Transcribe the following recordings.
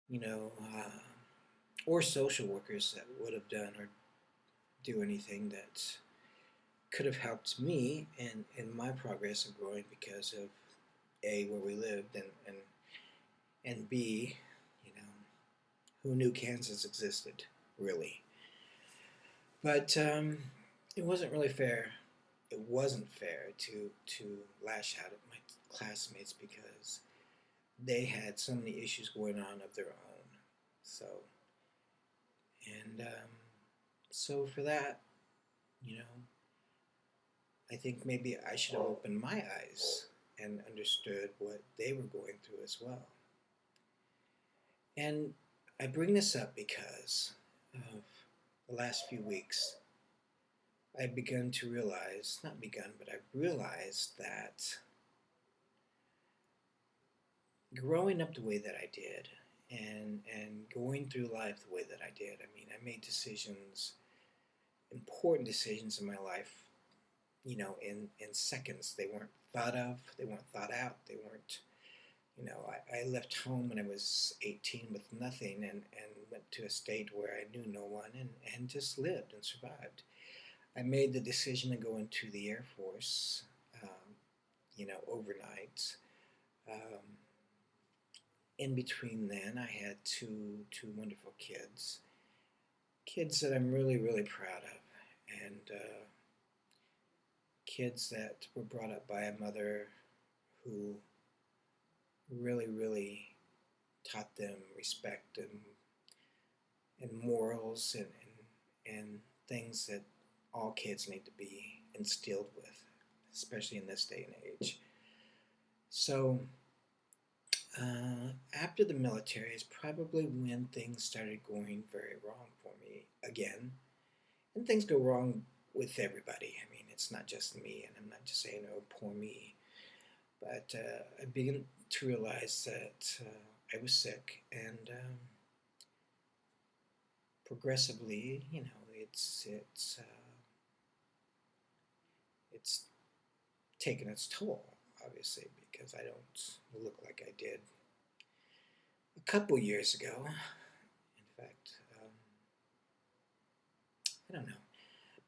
you know, or social workers that would have done or do anything that could have helped me in my progress of growing because of A, where we lived, and B, you know, who knew Kansas existed, really. But it wasn't really fair. It wasn't fair to lash out at my classmates because they had so many issues going on of their own. So and for that, you know, I think maybe I should have opened my eyes and understood what they were going through as well. And I bring this up because of the last few weeks. I've begun to realize, not begun, but I've realized that growing up the way that I did and going through life the way that I did, I mean, I made decisions, important decisions in my life, in seconds. They weren't thought of, they weren't thought out, they weren't, I left home when I was 18 with nothing and went to a state where I knew no one and just lived and survived. I made the decision to go into the Air Force, overnight. Um, in between then, I had two wonderful kids that I'm really really proud of, and kids that were brought up by a mother who really really taught them respect and morals and things that all kids need to be instilled with, especially in this day and age. So after the military is probably when things started going very wrong for me again. And things go wrong with everybody. I mean, it's not just me, and I'm not just saying, oh, poor me. But I began to realize that I was sick, and progressively, it's taken its toll, obviously, because I don't look like I did a couple years ago. In fact, I don't know.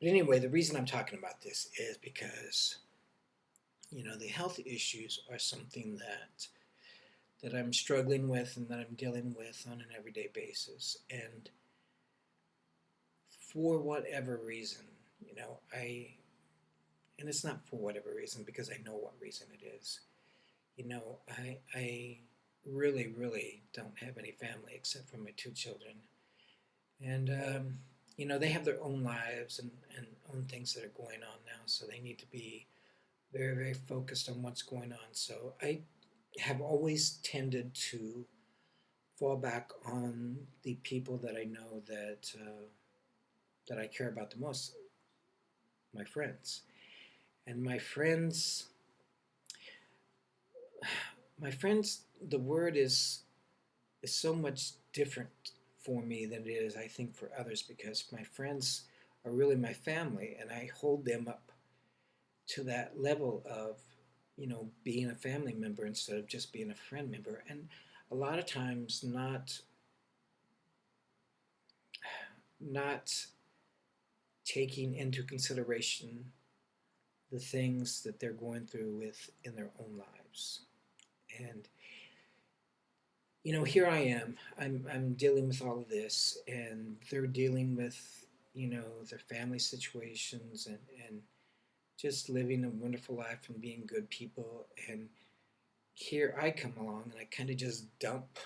But anyway, the reason I'm talking about this is because the health issues are something that I'm struggling with and that I'm dealing with on an everyday basis. And for whatever reason, I and it's not for whatever reason because I know what reason it is. I really really don't have any family except for my two children, and they have their own lives and own things that are going on now, so they need to be very, very focused on what's going on. So I have always tended to fall back on the people that I know that I care about the most, my friends. And my friends, the word is so much different for me than it is, I think, for others because my friends are really my family, and I hold them up to that level of being a family member instead of just being a friend member, and a lot of times not taking into consideration the things that they're going through with in their own lives. And here I am. I'm dealing with all of this, and they're dealing with their family situations and just living a wonderful life and being good people. And here I come along and I kind of just dump,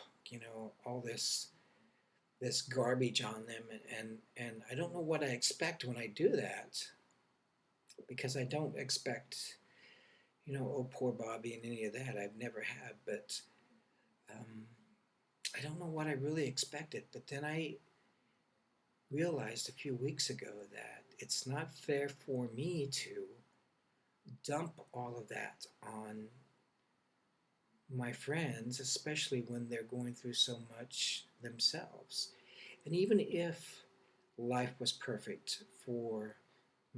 all this garbage on them, and I don't know what I expect when I do that because I don't expect, oh poor Bobby and any of that. I've never had, but um, I don't know what I really expected. But then I realized a few weeks ago that it's not fair for me to dump all of that on my friends, especially when they're going through so much themselves. And even if life was perfect for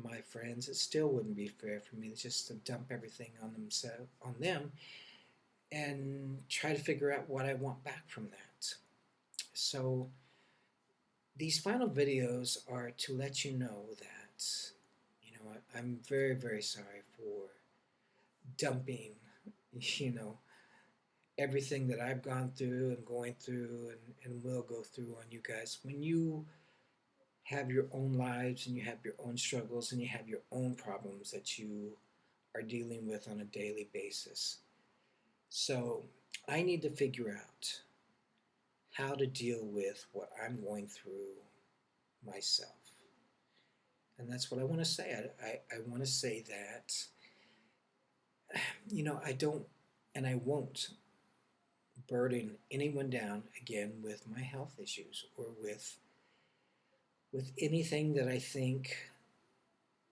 my friends, it still wouldn't be fair for me to just to dump everything on them and try to figure out what I want back from that. So these final videos are to let you know that, I'm very, very sorry for dumping, you know, everything that I've gone through and going through and will go through on you guys. When you have your own lives and you have your own struggles and you have your own problems that you are dealing with on a daily basis. So I need to figure out how to deal with what I'm going through myself. And that's what I want to say. I want to say that, I don't and I won't burden anyone down again with my health issues or with anything that I think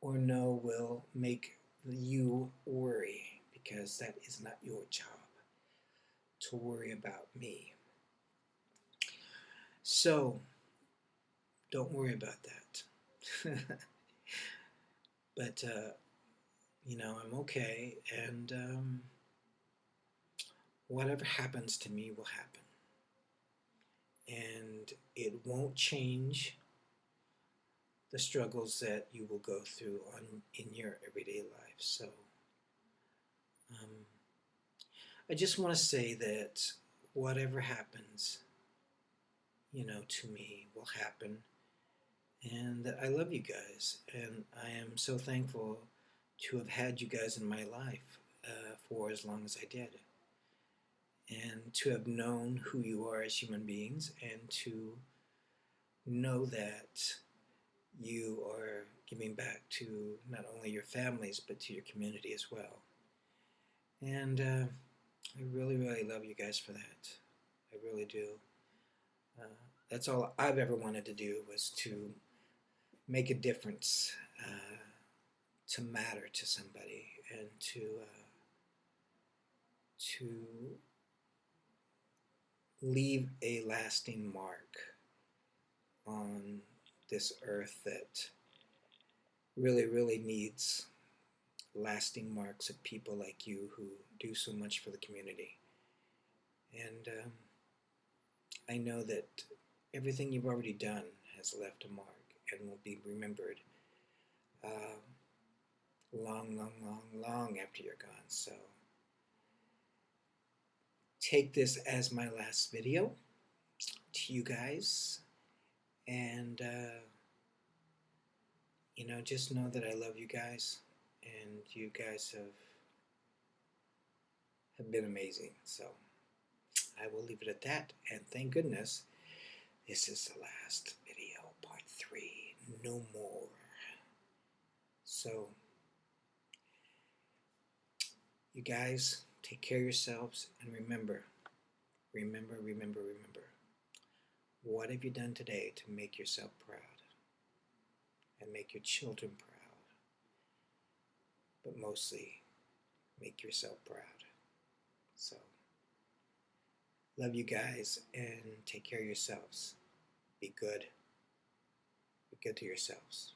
or know will make you worry, because that is not your job to worry about me. So don't worry about that. But I'm okay, and whatever happens to me will happen, and it won't change the struggles that you will go through in your everyday life. So um, I just want to say that whatever happens, to me will happen, and that I love you guys, and I am so thankful to have had you guys in my life for as long as I did, and to have known who you are as human beings, and to know that you are giving back to not only your families but to your community as well. And I really, really love you guys for that. I really do. Uh, that's all I've ever wanted to do, was to make a difference, to matter to somebody, and to leave a lasting mark on this earth that really, really needs lasting marks of people like you who do so much for the community. And I know that everything you've already done has left a mark and will be remembered uh, long, long, long, long after you're gone. So take this as my last video to you guys, and just know that I love you guys, and you guys have been amazing. So I will leave it at that, and thank goodness this is the last video, part 3, no more. So you guys take care of yourselves, and remember, remember, remember, remember, what have you done today to make yourself proud and make your children proud, but mostly make yourself proud. So love you guys, and take care of yourselves. Be good. Be good to yourselves.